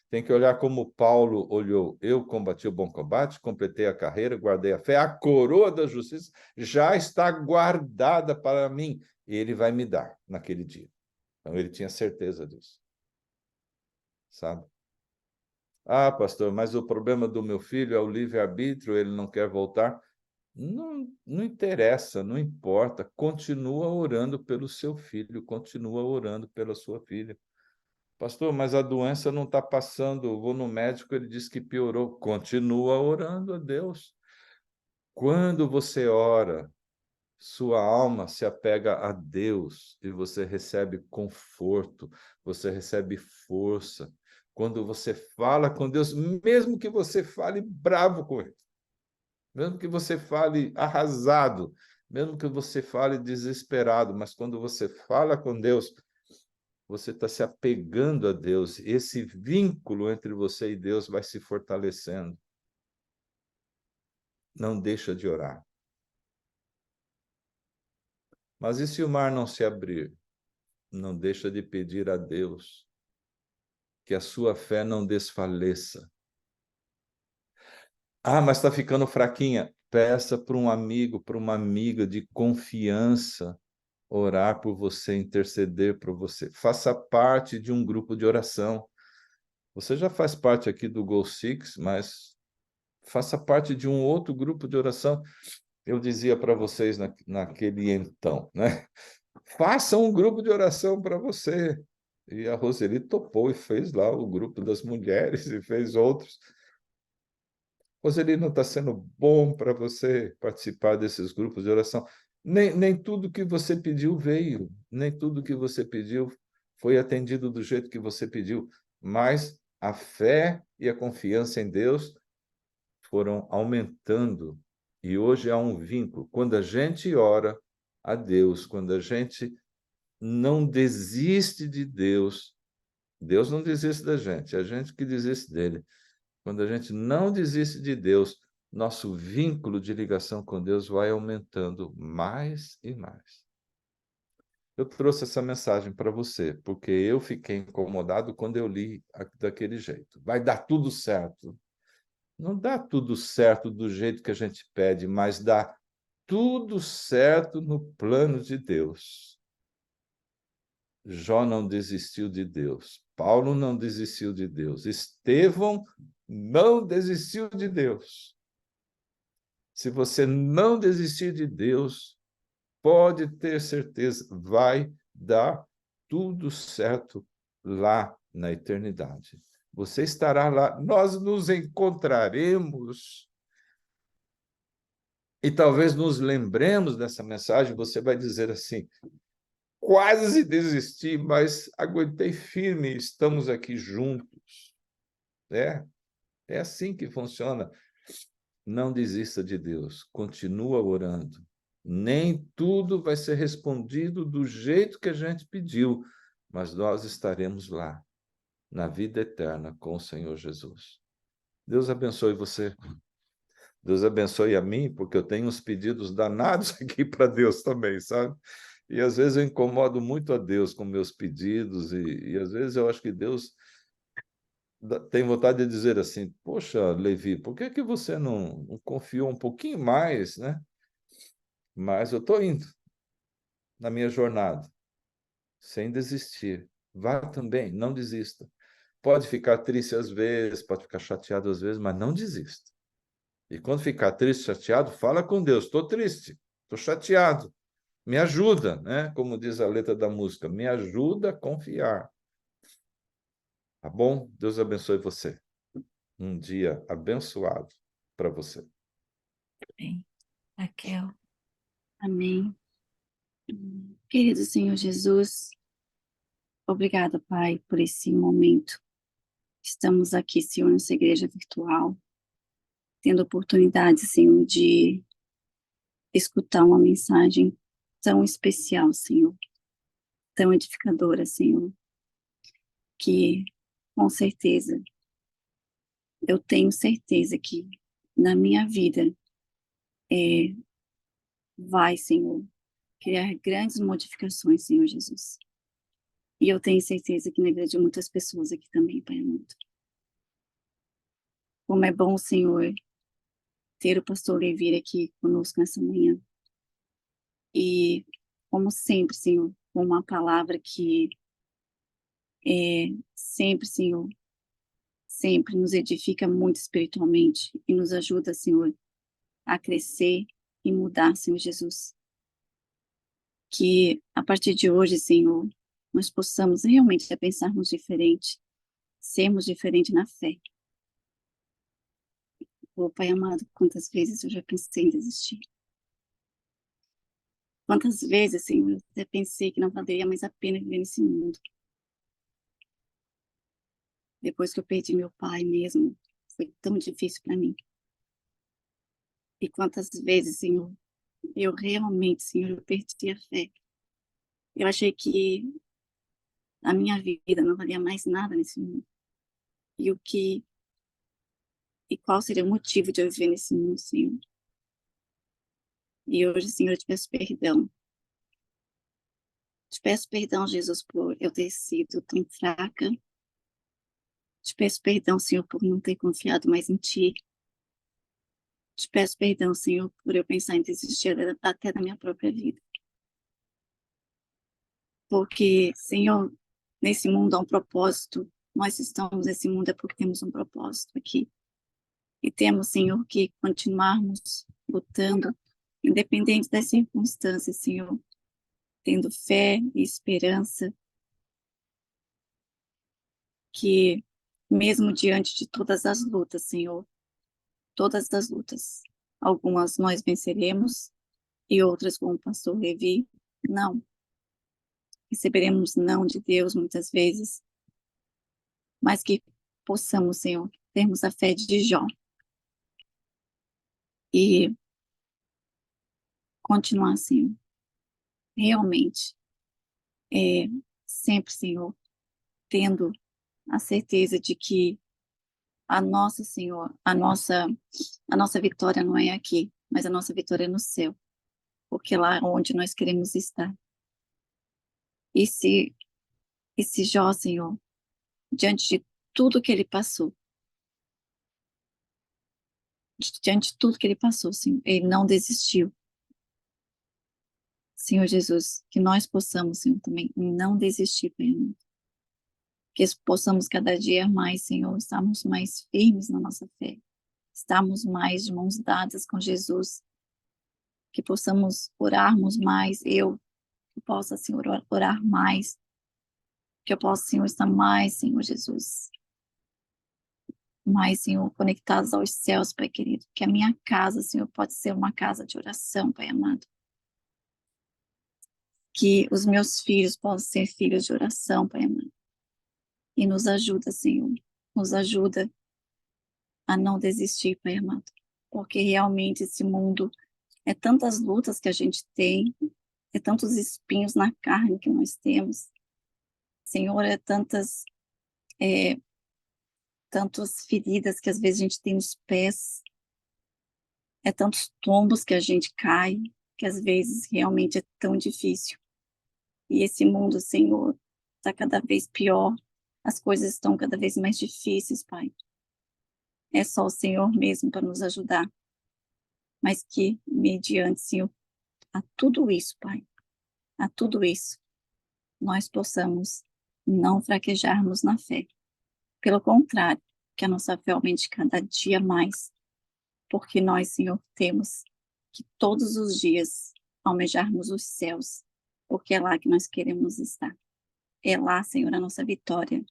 Tem que olhar como Paulo olhou. Eu combati o bom combate, completei a carreira, guardei a fé. A coroa da justiça já está guardada para mim. E ele vai me dar naquele dia. Então, ele tinha certeza disso. Sabe? Ah, pastor, mas o problema do meu filho é o livre-arbítrio, ele não quer voltar. Não interessa, não importa. Continua orando pelo seu filho, continua orando pela sua filha. Pastor, mas a doença não está passando. Eu vou no médico, ele disse que piorou. Continua orando a Deus. Quando você ora, sua alma se apega a Deus e você recebe conforto, você recebe força. Quando você fala com Deus, mesmo que você fale bravo com Ele, mesmo que você fale arrasado, mesmo que você fale desesperado, mas quando você fala com Deus, você está se apegando a Deus. Esse vínculo entre você e Deus vai se fortalecendo. Não deixa de orar. Mas e se o mar não se abrir? Não deixa de pedir a Deus que a sua fé não desfaleça. Ah, mas está ficando fraquinha. Peça para um amigo, para uma amiga de confiança orar por você, interceder por você. Faça parte de um grupo de oração. Você já faz parte aqui do Go Six, mas faça parte de um outro grupo de oração. Eu dizia para vocês naquele então, né? Faça um grupo de oração para você. E a Roseli topou e fez lá o grupo das mulheres e fez outros. Roseli, não está sendo bom para você participar desses grupos de oração? Nem tudo que você pediu veio, nem tudo que você pediu foi atendido do jeito que você pediu, mas a fé e a confiança em Deus foram aumentando e hoje há um vínculo. Quando a gente ora a Deus, quando a gente não desiste de Deus, Deus não desiste da gente, é a gente que desiste dele. Quando a gente não desiste de Deus, nosso vínculo de ligação com Deus vai aumentando mais e mais. Eu trouxe essa mensagem para você, porque eu fiquei incomodado quando eu li daquele jeito. Vai dar tudo certo. Não dá tudo certo do jeito que a gente pede, mas dá tudo certo no plano de Deus. Jó não desistiu de Deus. Paulo não desistiu de Deus. Estevão não desistiu de Deus. Se você não desistir de Deus, pode ter certeza, vai dar tudo certo lá na eternidade. Você estará lá, nós nos encontraremos. E talvez nos lembremos dessa mensagem, você vai dizer assim: quase desisti, mas aguentei firme, estamos aqui juntos. É assim que funciona. Não desista de Deus, continua orando. Nem tudo vai ser respondido do jeito que a gente pediu, mas nós estaremos lá, na vida eterna com o Senhor Jesus. Deus abençoe você. Deus abençoe a mim, porque eu tenho uns pedidos danados aqui para Deus também, sabe? E às vezes eu incomodo muito a Deus com meus pedidos, e às vezes eu acho que Deus tem vontade de dizer assim: poxa, Levi, por que que você não confiou um pouquinho mais, né? Mas eu estou indo na minha jornada, sem desistir. Vá também, não desista. Pode ficar triste às vezes, pode ficar chateado às vezes, mas não desista. E quando ficar triste, chateado, fala com Deus: estou triste, estou chateado, me ajuda, né? Como diz a letra da música, me ajuda a confiar. Tá bom? Deus abençoe você. Um dia abençoado para você. Amém. Raquel, amém. Querido Senhor Jesus, obrigada, Pai, por esse momento. Estamos aqui, Senhor, nessa igreja virtual, tendo oportunidade, Senhor, de escutar uma mensagem tão especial, Senhor, tão edificadora, Senhor, que com certeza, eu tenho certeza que na minha vida vai, Senhor, criar grandes modificações, Senhor Jesus. E eu tenho certeza que na vida de muitas pessoas aqui também, Pai amado. Como é bom, Senhor, ter o pastor Levi aqui conosco nessa manhã. E, como sempre, Senhor, com uma palavra que sempre, Senhor, sempre nos edifica muito espiritualmente e nos ajuda, Senhor, a crescer e mudar, Senhor Jesus. Que a partir de hoje, Senhor, nós possamos realmente pensarmos diferente, sermos diferente na fé. Ô, Pai amado, quantas vezes eu já pensei em desistir. Quantas vezes, Senhor, eu até pensei que não valeria mais a pena viver nesse mundo. Depois que eu perdi meu pai mesmo, foi tão difícil para mim. E quantas vezes, Senhor, eu realmente, Senhor, eu perdi a fé. Eu achei que a minha vida não valia mais nada nesse mundo. E qual seria o motivo de eu viver nesse mundo, Senhor? E hoje, Senhor, eu te peço perdão. Te peço perdão, Jesus, por eu ter sido tão fraca. Te peço perdão, Senhor, por não ter confiado mais em Ti. Te peço perdão, Senhor, por eu pensar em desistir até da minha própria vida. Porque, Senhor, nesse mundo há um propósito. Nós estamos nesse mundo é porque temos um propósito aqui. E temos, Senhor, que continuarmos lutando, independente das circunstâncias, Senhor, tendo fé e esperança, que mesmo diante de todas as lutas, Senhor, todas as lutas, algumas nós venceremos e outras, como o pastor Levi, não. Receberemos não de Deus muitas vezes, mas que possamos, Senhor, termos a fé de Jó e continuar, Senhor, realmente, sempre, Senhor, tendo a certeza de que a nossa, Senhor, a nossa vitória não é aqui, mas a nossa vitória é no céu, porque é lá onde nós queremos estar. E se Jó, Senhor, diante de tudo que ele passou, diante de tudo que ele passou, Senhor, ele não desistiu. Senhor Jesus, que nós possamos, Senhor, também não desistir, Pai amado. Que possamos cada dia mais, Senhor, estarmos mais firmes na nossa fé, estarmos mais de mãos dadas com Jesus, que possamos orarmos mais, eu que possa, Senhor, orar mais, que eu possa, Senhor, estar mais, Senhor Jesus, mais, Senhor, conectados aos céus, Pai querido, que a minha casa, Senhor, pode ser uma casa de oração, Pai amado, que os meus filhos possam ser filhos de oração, Pai amado, e nos ajuda, Senhor, nos ajuda a não desistir, Pai amado, porque realmente esse mundo é tantas lutas que a gente tem, é tantos espinhos na carne que nós temos, Senhor, é tantas feridas que às vezes a gente tem nos pés, é tantos tombos que a gente cai, que às vezes realmente é tão difícil. E esse mundo, Senhor, está cada vez pior, as coisas estão cada vez mais difíceis, Pai. É só o Senhor mesmo para nos ajudar. Mas que, mediante, Senhor, a tudo isso, Pai, a tudo isso, nós possamos não fraquejarmos na fé. Pelo contrário, que a nossa fé aumente cada dia mais, porque nós, Senhor, temos que todos os dias almejarmos os céus, porque é lá que nós queremos estar. É lá, Senhor, a nossa vitória.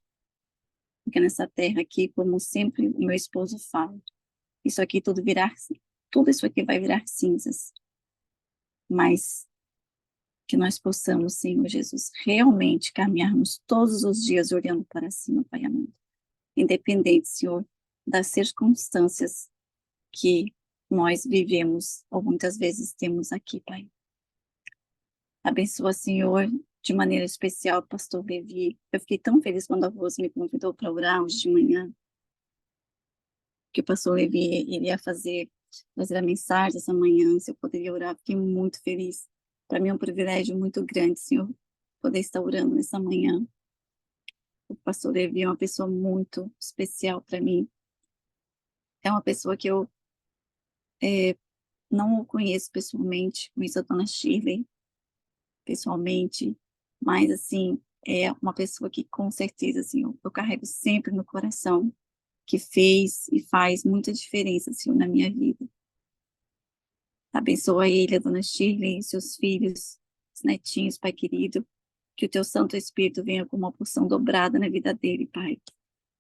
Porque nessa terra aqui, como sempre o meu esposo fala, isso aqui tudo isso aqui vai virar cinzas. Mas que nós possamos, Senhor Jesus, realmente caminharmos todos os dias olhando para cima, Pai amado. Independente, Senhor, das circunstâncias que nós vivemos ou muitas vezes temos aqui, Pai. Abençoa, Senhor, de maneira especial, pastor Levi. Eu fiquei tão feliz quando a Rose me convidou para orar hoje de manhã, que o pastor Levi iria fazer a mensagem essa manhã, se eu poderia orar, fiquei muito feliz. Para mim é um privilégio muito grande, Senhor, poder estar orando nessa manhã. O pastor Levi é uma pessoa muito especial para mim. É uma pessoa que eu não o conheço pessoalmente, conheço a dona Shirley pessoalmente, mas assim, é uma pessoa que com certeza, assim, eu carrego sempre no coração, que fez e faz muita diferença, assim, na minha vida. Abençoa ele, a dona Shirley, seus filhos, os netinhos, pai querido, Que o teu Santo Espírito venha com uma porção dobrada na vida dele, Pai.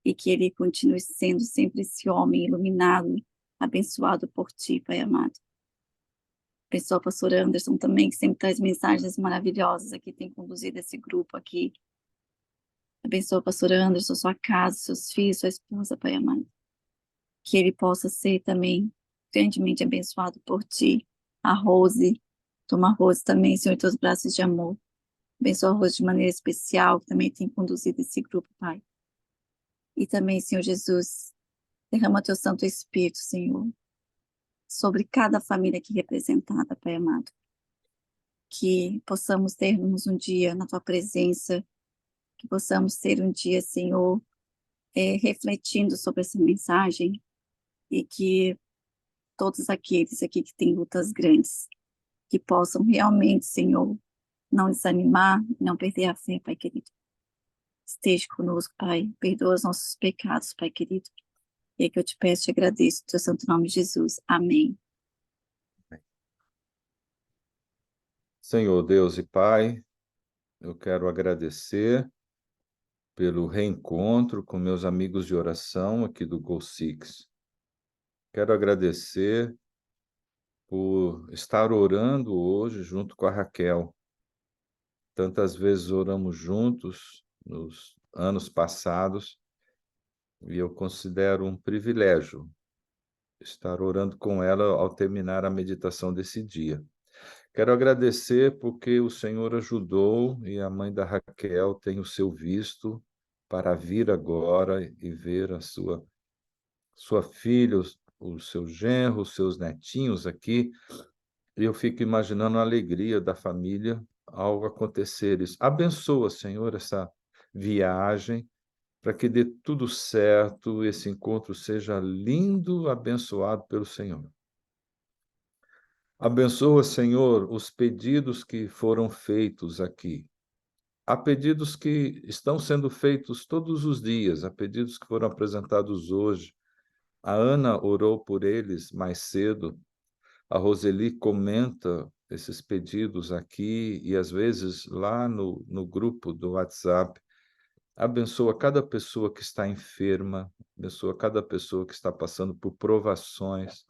E que ele continue sendo sempre esse homem iluminado, abençoado por ti, Pai amado. Abençoa o pastor Anderson também, que sempre traz mensagens maravilhosas aqui, tem conduzido esse grupo aqui. Abençoa o pastor Anderson, sua casa, seus filhos, sua esposa, Pai amado. Que ele possa ser também grandemente abençoado por ti. A Rose, toma a Rose também, Senhor, em teus braços de amor. Abençoa a Rose de maneira especial, que também tem conduzido esse grupo, Pai. E também, Senhor Jesus, derrama teu Santo Espírito, Senhor, sobre cada família aqui representada, Pai amado. Que possamos termos um dia na tua presença, que possamos ter um dia, Senhor, refletindo sobre essa mensagem, e que todos aqueles aqui que têm lutas grandes, que possam realmente, Senhor, não desanimar, não perder a fé, Pai querido. Esteja conosco, Pai. Perdoa os nossos pecados, Pai querido. E é que eu te peço e agradeço, no teu santo nome, Jesus. Amém. Senhor Deus e Pai, eu quero agradecer pelo reencontro com meus amigos de oração aqui do Go Six. Quero agradecer por estar orando hoje junto com a Raquel. Tantas vezes oramos juntos nos anos passados e eu considero um privilégio estar orando com ela ao terminar a meditação desse dia. Quero agradecer porque o Senhor ajudou e a mãe da Raquel tem o seu visto para vir agora e ver a sua filha, o seu genro, os seus netinhos aqui. E eu fico imaginando a alegria da família ao acontecer isso. Abençoa, Senhor, essa viagem, para que dê tudo certo, esse encontro seja lindo, abençoado pelo Senhor. Abençoa, Senhor, os pedidos que foram feitos aqui. Há pedidos que estão sendo feitos todos os dias, há pedidos que foram apresentados hoje. A Ana orou por eles mais cedo. A Roseli comenta esses pedidos aqui e, às vezes, lá no grupo do WhatsApp. Abençoa cada pessoa que está enferma, abençoa cada pessoa que está passando por provações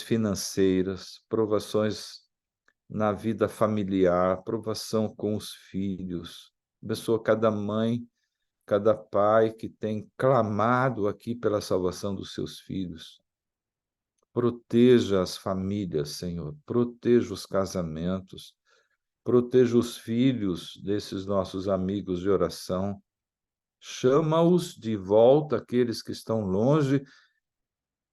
financeiras, provações na vida familiar, provação com os filhos. Abençoa cada mãe, cada pai que tem clamado aqui pela salvação dos seus filhos. Proteja as famílias, Senhor, proteja os casamentos, proteja os filhos desses nossos amigos de oração. Chama-os de volta, aqueles que estão longe,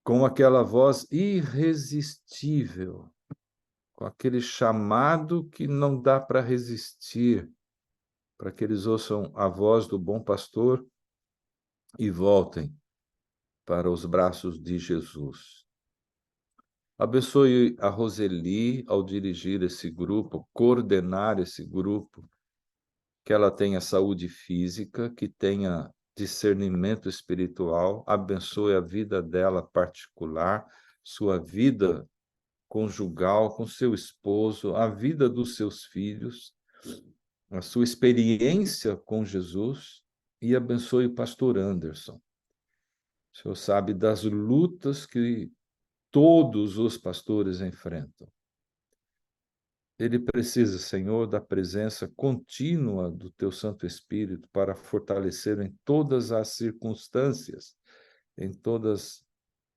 com aquela voz irresistível, com aquele chamado que não dá para resistir, para que eles ouçam a voz do bom pastor e voltem para os braços de Jesus. Abençoe a Roseli ao dirigir esse grupo, coordenar esse grupo, que ela tenha saúde física, que tenha discernimento espiritual, abençoe a vida dela particular, sua vida conjugal com seu esposo, a vida dos seus filhos, a sua experiência com Jesus, e abençoe o pastor Anderson. O Senhor sabe das lutas que todos os pastores enfrentam. Ele precisa, Senhor, da presença contínua do Teu Santo Espírito para fortalecê-lo em todas as circunstâncias, em todas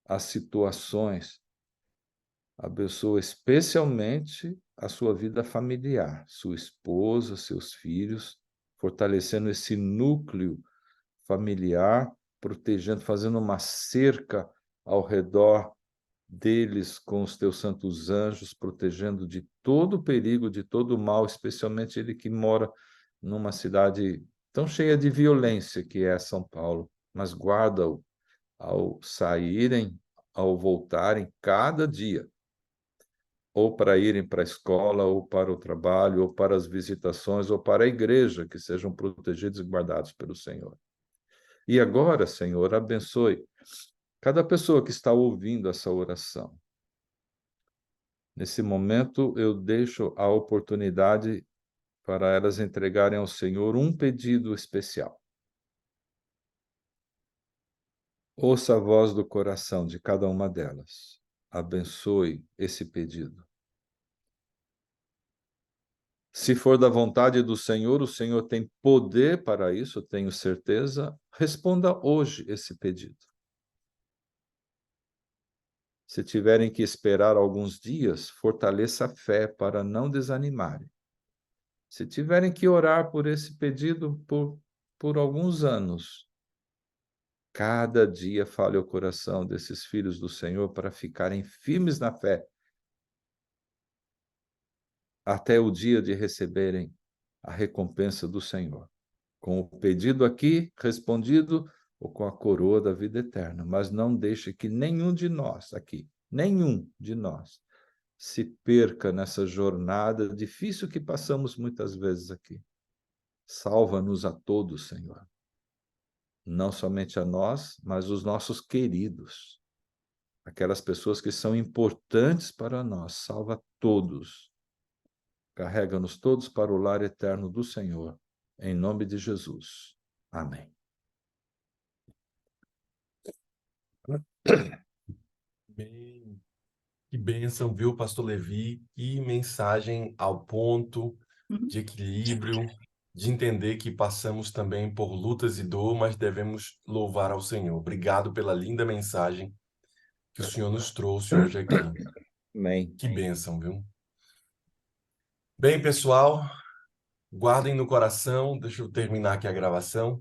as situações. Abençoa especialmente a sua vida familiar, sua esposa, seus filhos, fortalecendo esse núcleo familiar, protegendo, fazendo uma cerca ao redor deles com os teus santos anjos, protegendo de todo perigo, de todo mal, especialmente ele que mora numa cidade tão cheia de violência que é São Paulo, mas guarda-o ao saírem, ao voltarem cada dia, ou para irem para a escola, ou para o trabalho, ou para as visitações, ou para a igreja, que sejam protegidos e guardados pelo Senhor. E agora, Senhor, abençoe cada pessoa que está ouvindo essa oração. Nesse momento, eu deixo a oportunidade para elas entregarem ao Senhor um pedido especial. Ouça a voz do coração de cada uma delas. Abençoe esse pedido. Se for da vontade do Senhor, o Senhor tem poder para isso, tenho certeza. Responda hoje esse pedido. Se tiverem que esperar alguns dias, fortaleça a fé para não desanimarem. Se tiverem que orar por esse pedido por alguns anos, cada dia fale ao coração desses filhos do Senhor para ficarem firmes na fé, até o dia de receberem a recompensa do Senhor. Com o pedido aqui respondido, ou com a coroa da vida eterna. Mas não deixe que nenhum de nós aqui, nenhum de nós, se perca nessa jornada difícil que passamos muitas vezes aqui. Salva-nos a todos, Senhor. Não somente a nós, mas os nossos queridos. Aquelas pessoas que são importantes para nós. Salva todos. Carrega-nos todos para o lar eterno do Senhor. Em nome de Jesus. Amém. Bem, que bênção, viu, pastor Levi? Que mensagem ao ponto, de equilíbrio, de entender que passamos também por lutas e dor, mas devemos louvar ao Senhor. Obrigado pela linda mensagem que o Senhor nos trouxe hoje aqui. Amém. Que bênção, viu? Bem, pessoal, guardem no coração, deixa eu terminar aqui a gravação.